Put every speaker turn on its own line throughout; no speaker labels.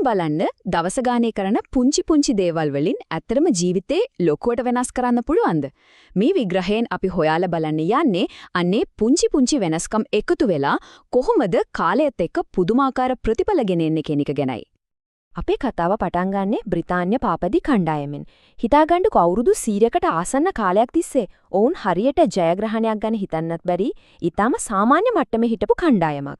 බලන්න දවස ගානේ කරන පුංචි පුංචි දේවල් වලින් ඇත්තටම ජීවිතේ ලොකුවට වෙනස් කරන්න පුළුවන්ද? මේ විග්‍රහයෙන් අපි හොයාලා බලන්න යන්නේ අන්නේ පුංචි පුංචි වෙනස්කම් එකතු වෙලා කොහොමද කාලයත් එක්ක පුදුමාකාර ප්‍රතිඵල ගෙනෙන්නේ කියන එක ගැනයි.
අපේ කතාව පටන් ගන්නේ බ්‍රිතාන්‍ය පාපදි කණ්ඩායමෙන්. හිතාගන්නකෝ අවුරුදු 100කට ආසන්න කාලයක් තිස්සේ ඔවුන් හරියට ජයග්‍රහණයක් ගැන හිතන්නත් බැරි, ඊටාම සාමාන්‍ය මට්ටමේ හිටපු කණ්ඩායමක්.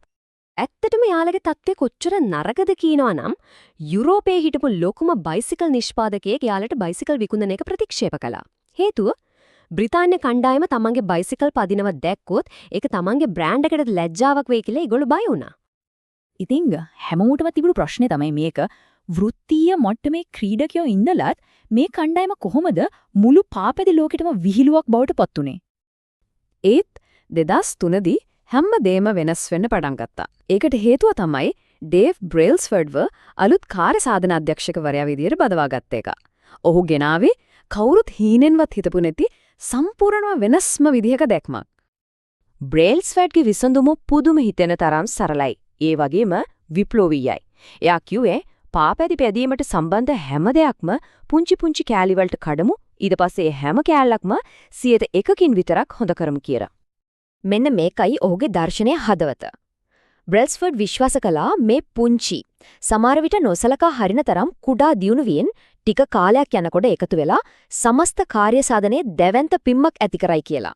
ඇත්තටම යාළගේ තත්ත්වය කොච්චර නරකද කියනවනම් යුරෝපයේ හිටපු ලොකුම බයිසිකල් නිෂ්පාදකයෙක් යාළට බයිසිකල් විකුණන එක ප්‍රතික්ෂේප කළා. හේතුව බ්‍රිතාන්‍ය කණ්ඩායම තමන්ගේ බයිසිකල් පදිනව දැක්කොත් ඒක තමන්ගේ බ්‍රෑන්ඩ් එකට ලැජ්ජාවක් වෙයි කියලා ඒගොල්ලෝ බය වුණා.
ඉතින් හැමෝටම තිබුණු ප්‍රශ්නේ තමයි මේක. වෘත්තීය මට්ටමේ ක්‍රීඩකයෝ ඉඳලත් මේ කණ්ඩායම කොහොමද මුළු පාපැදි ලෝකෙටම විහිළුවක් බවට පත් උනේ?
ඒත් 2003 දී හැමදේම වෙනස් වෙන්න පටන් ගත්තා. ඒකට හේතුව තමයි ඩේව් බ්‍රේල්ස්ෆර්ඩ්ව අලුත් කාර්යසාධන අධ්‍යක්ෂකවරයා විදියට බදවාගත්ත එක. ඔහු ගෙනාවේ කවුරුත් හීනෙන්වත් හිතපු නැති සම්පූර්ණව වෙනස්ම විදිහක දැක්මක්.
බ්‍රේල්ස්ෆර්ඩ්ගේ විසඳුම පුදුම හිතෙන තරම් සරලයි. ඒ වගේම විප්ලවීයයි. එයා කිව්වේ පාපැදි පැදීමට සම්බන්ධ හැම දෙයක්ම පුංචි පුංචි කෑලි වලට කඩමු. ඊට පස්සේ හැම කෑල්ලක්ම 100%කින් විතරක් හොඳ කරමු කියලා. මෙන්න මේකයි ඔහුගේ දර්ශනයේ හදවත. බ්‍රෙල්ස්ෆර්ඩ් විශ්වාස කළා මේ පුංචි සමහර විට නොසලකා හරින තරම් කුඩා දියුණුවෙන් ටික කාලයක් යනකොට එකතු වෙලා සමස්ත කාර්යසාධනයේ දැවැන්ත පිම්මක් ඇති කරයි කියලා.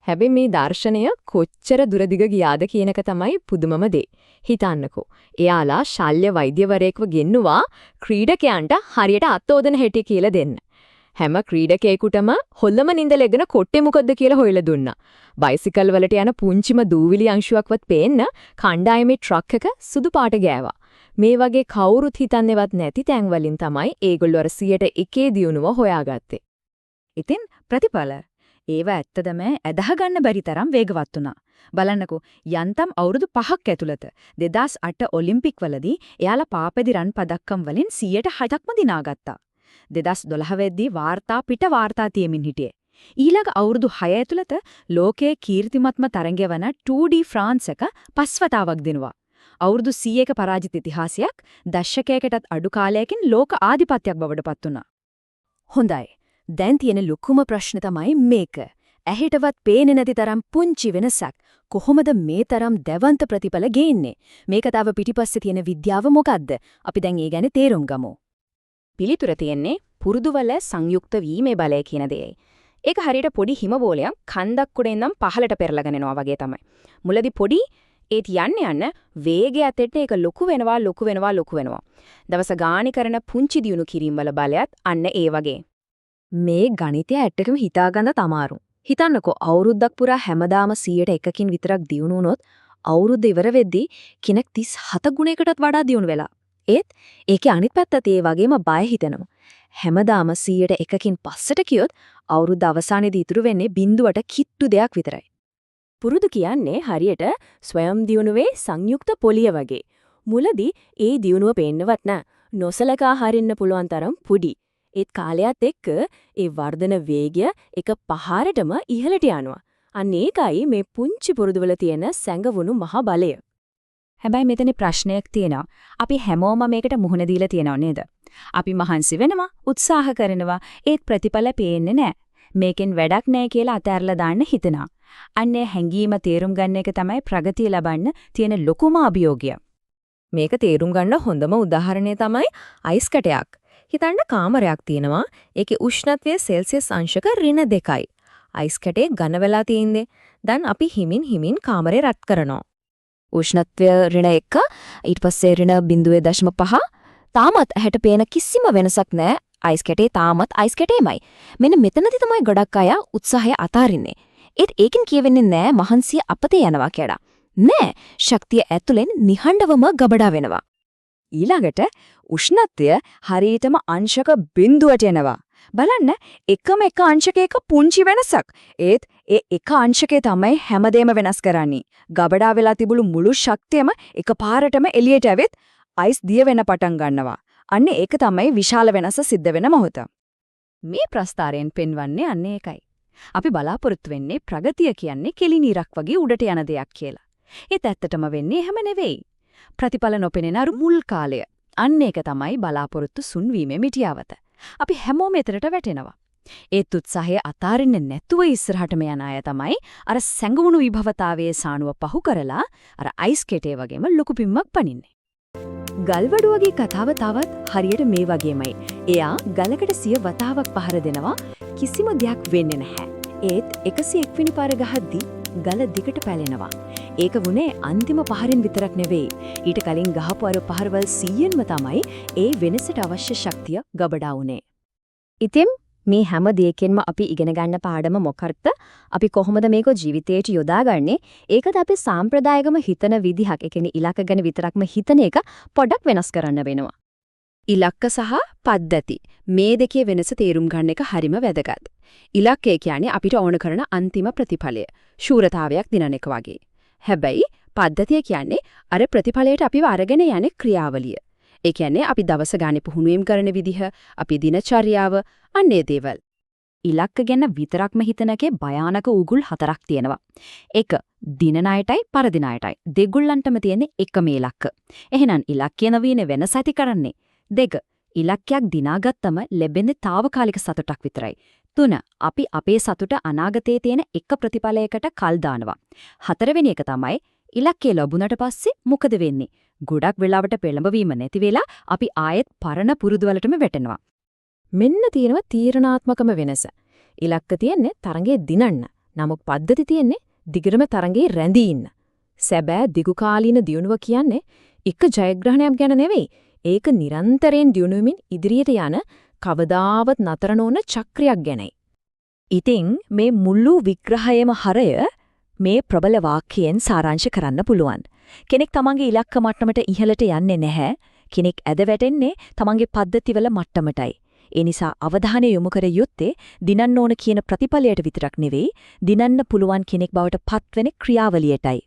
හැබැයි මේ දර්ශනය කොච්චර දුරදිග ගියාද කියන එක තමයි පුදුමම දේ. හිතන්නකෝ. එයාලා ශල්‍ය වෛද්‍යවරයෙක්ව ගෙන්නුවා ක්‍රීඩකයන්ට හරියට අතෝදන හැටි කියලා දෙන්න. හැම ක්‍රීඩකයෙකුටම හොල්ලම නිඳලගෙන කොට්ටේ මොකද්ද කියලා හොයලා දුන්නා. බයිසිකල් වලට යන පුංචිම දූවිලි අංශුවක්වත් පේන්න කණ්ඩායමේ ට්‍රක් එක සුදු පාට ගෑවා. මේ වගේ කවුරුත් හිතන්නේවත් නැති තැන් වලින් තමයි ඒගොල්ලෝ අර 101 දියුණුව හොයාගත්තේ.
ඉතින් ප්‍රතිඵල ඒව ඇත්තදම ඇදහ ගන්න බැරි තරම් වේගවත් වුණා. බලන්නකෝ යන්තම් අවුරුදු 5ක් ඇතුළත 2008 ඔලිම්පික් වලදී එයාලා පාපැදි රන් පදක්කම් වලින් 106ක්ම දිනාගත්තා. 2012 වෙද්දී වාර්තා පිට වාර්තා තියමින් හිටියේ. ඊළඟ අවුරුදු 6 ඇතුළත ලෝකයේ කීර්තිමත්ම තරඟය වන 2D ෆ්‍රාන්ස් එක පස්වතාවක් දිනුවා. අවුරුදු 100ක පරාජිත ඉතිහාසයක් දශකයකටත් අඩු කාලයකින් ලෝක ආධිපත්‍යයක් බවට පත් වුණා.
හොඳයි. දැන් තියෙන ලොකුම ප්‍රශ්න තමයි මේක. ඇහිටවත් පේන්නේ නැති තරම් පුංචි වෙනසක් කොහොමද මේ තරම් දැවන්ත ප්‍රතිඵල ගේන්නේ? මේක තව පිටිපස්සේ තියෙන විද්‍යාව මොකද්ද? අපි දැන් ඒ ගැන තේරුම් ගමු.
පිළිතුර තියෙන්නේ පුරුදුවල සංයුක්ත වීමේ බලය කියන දෙයයි. ඒක හරියට පොඩි හිම බෝලයක් කන්දක් උඩ ඉඳන් පහළට පෙරලගෙන යනවා වගේ තමයි. මුලදී පොඩි ඒත් යන්න වේගය ඇතෙට ඒක ලොකු වෙනවා. දවස ගාණි කරන පුංචි දියුණු කිරීම වල බලයත් අන්න ඒ වගේ.
මේ ගණිතය ඇත්තටම හිතාගන්න තමාරු. හිතන්නකෝ අවුරුද්දක් පුරා හැමදාම 100%කින් විතරක් දියුණු වුණොත් අවුරුද්ද ඉවර වෙද්දී කෙනෙක් 37 ගුණයකටත් වඩා දියුණු වෙලා. ඒත් ඒකේ අනිත් පැත්තත් ඒ වගේම බය හිතෙනවා. හැමදාම 100%කින් පස්සට කියොත් අවුරුද්ද අවසානයේදී ඉතුරු වෙන්නේ බිඳුවට කිට්ටු දෙයක් විතරයි.
පුරුදු කියන්නේ හරියට ස්වයං දියුණුවේ සංයුක්ත පොලිය වගේ. මුලදී ඒ දියුණුව පේන්නවත් නැ. නොසලකා හරින්න පුළුවන් තරම් පුඩි. ඒත් කාලයත් එක්ක ඒ වර්ධන වේගය එක පහරටම ඉහළට යනවා. අන්න ඒකයි මේ පුංචි පුරුදුවල තියෙන සැඟවුණු මහ බලය.
හැබැයි මෙතන ප්‍රශ්නයක් තියෙනවා. අපි හැමෝම මේකට මුහුණ දීලා තියෙනව නේද? අපි මහන්සි වෙනවා, උත්සාහ කරනවා, ඒත් ප්‍රතිඵල පේන්නේ නැහැ. මේකෙන් වැඩක් නැහැ කියලා අතහැරලා දාන්න හිතනවා. අන්නේ හැංගීම තේරුම් ගන්න එක තමයි ප්‍රගතිය ලබන්න තියෙන ලොකුම අභියෝගය.
මේක තේරුම් ගන්න හොඳම උදාහරණය තමයි අයිස් කැටයක්. හිතන්න කාමරයක් තියෙනවා. ඒකේ උෂ්ණත්වය සෙල්සියස් අංශක -2යි. අයිස් කැටේ ඝන වෙලා තියෙන්නේ. දැන් අපි හිමින් කාමරේ රත් කරනවා. උෂ්ණත්වය -1 ඊට පස්සේ -0.5 තාමත් ඇහැට පේන කිසිම වෙනසක් නැහැ. අයිස් කැටේ තාමත් අයිස් කැටේමයි. මෙන්න මෙතනදී තමයි ගොඩක් අය උත්සාහය අතාරින්නේ. ඒකෙන් කියවෙන්නේ නැහැ මහන්සිය අපතේ යනවා කියලා. නෑ, ශක්තිය ඇතුලෙන් නිහඬවම ගබඩා වෙනවා.
ඊළඟට උෂ්ණත්වය හරියටම අංශක 0ට එනවා. බලන්න එකම එක අංශකයක පුංචි වෙනසක්. ඒත් ඒ එක අංශකේ තමයි හැමදේම වෙනස් කරන්නේ. ගබඩා වෙලා තිබුණු මුළු ශක්තියම එකපාරටම එළියට ඇවිත් අයිස් දිය වෙන පටන් ගන්නවා. අන්න ඒක තමයි විශාල වෙනස සිද්ධ වෙන මොහොත. මේ ප්‍රස්තාරයෙන් පෙන්වන්නේ අන්න ඒකයි. අපි බලාපොරොත්තු වෙන්නේ ප්‍රගතිය කියන්නේ කෙලිනීරක් වගේ උඩට යන දෙයක් කියලා. ඒත් ඇත්තටම වෙන්නේ එහෙම නෙවෙයි. ප්‍රතිඵල නොපෙනෙන අර මුල් කාලය.
අන්න ඒක තමයි බලාපොරොත්තු සුන්වීමේ මිටියාවත. අපි හැමෝම එතරට වැටෙනවා. ඒත් උත්සාහය අතාරින්නේ නැතුව ඉස්සරහටම යන අය තමයි අර සැඟවුණු විභවතාවයේ සානුව පහු කරලා අර අයිස් කෙටේ වගේම ලොකු පිම්මක් පනින්නේ.
ගල්වඩුවගේ කතාව තවත් හරියට මේ වගේමයි. එයා ගලකට 100 වතාවක් පහර දෙනවා කිසිම දෙයක් වෙන්නේ නැහැ. ඒත් 101 වෙනි පාර ගහද්දි ගල දිගට පැලෙනවා. ඒක වුණේ අන්තිම පහරින් විතරක් නෙවෙයි. ඊට කලින් ගහපු අර පහරවල් 100න්ම තමයි ඒ වෙනසට අවශ්‍ය ශක්තිය ගබඩා වුණේ.
ඉතින් මේ හැම දෙයකින්ම අපි ඉගෙන ගන්න පාඩම මොකක්ද? අපි කොහොමද මේක ජීවිතේට යොදාගන්නේ? ඒකද අපි සාම්ප්‍රදායිකම හිතන විදිහක්, ඒ කියන්නේ ඉලක්ක ගැන විතරක්ම හිතන එක පොඩ්ඩක් වෙනස් කරන්න වෙනවා.
ඉලක්ක සහ පද්ධති මේ දෙකේ වෙනස තේරුම් ගන්න එක හරිම වැදගත්. ඉලක්කය කියන්නේ අපිට ඕන කරන අන්තිම ප්‍රතිඵලය, ශූරතාවයක් දිනන එක වගේ. හැබැයි පද්ධතිය කියන්නේ අර ප්‍රතිඵලයට අපිව අරගෙන යන ක්‍රියාවලිය. ඒ කියන්නේ අපි දවස ගානේ පුහුණුවීම් කරන විදිහ, අපි දිනචර්යාව, අන්නේ දේවල්.
ඉලක්ක ගැන විතරක්ම හිතනකේ භයානක උගුල් 4ක් තියෙනවා. 1. දින ණයටයි පරදින ණයටයි දෙගුල්ලන්ටම තියෙන එකම ඉලක්ක. එහෙනම් ඉලක්කය නවීන වෙනස ඇති කරන්නේ. 2. ඉලක්කයක් දිනාගත්තම ලැබෙන්නේ తాවකාලික සතුටක් විතරයි. 3. අපි අපේ සතුට අනාගතයේ තියෙන එක ප්‍රතිඵලයකට කල් දානවා. 4 වෙනි එක තමයි ඉලක්කය ලැබුණට පස්සේ මොකද වෙන්නේ? ගොඩක් වෙලාවට පෙළඹවීම නැති වෙලා අපි ආයෙත් පරණ පුරුදු වලටම වැටෙනවා.
මෙන්න තියෙනවා තීරණාත්මකම වෙනස. ඉලක්ක තියෙන්නේ තරඟේ දිනන්න. නමුත් පද්ධති තියෙන්නේ දිගටම තරඟේ රැඳී ඉන්න. සැබෑ දිගුකාලීන දියුණුව කියන්නේ එක ජයග්‍රහණයක් ගැන නෙවෙයි. ඒක නිරන්තරයෙන් දියුණුවමින් ඉදිරියට යන කවදාවත් නතර නොවන චක්‍රයක් ගැනයි.
ඉතින් මේ මුළු විග්‍රහයේම හරය මේ ප්‍රබල වාක්‍යයෙන් සාරාංශ කරන්න පුළුවන්. කෙනෙක් තමන්ගේ ඉලක්ක මට්ටමට ඉහළට යන්නේ නැහැ. කෙනෙක් ඇද වැටෙන්නේ තමන්ගේ පද්ධතිවල මට්ටමටයි. ඒ නිසා අවධානය යොමු කර යුත්තේ දිනන්න ඕන කියන ප්‍රතිඵලයට විතරක් නෙවෙයි, දිනන්න පුළුවන් කෙනෙක් බවට පත්වෙන ක්‍රියාවලියටයි.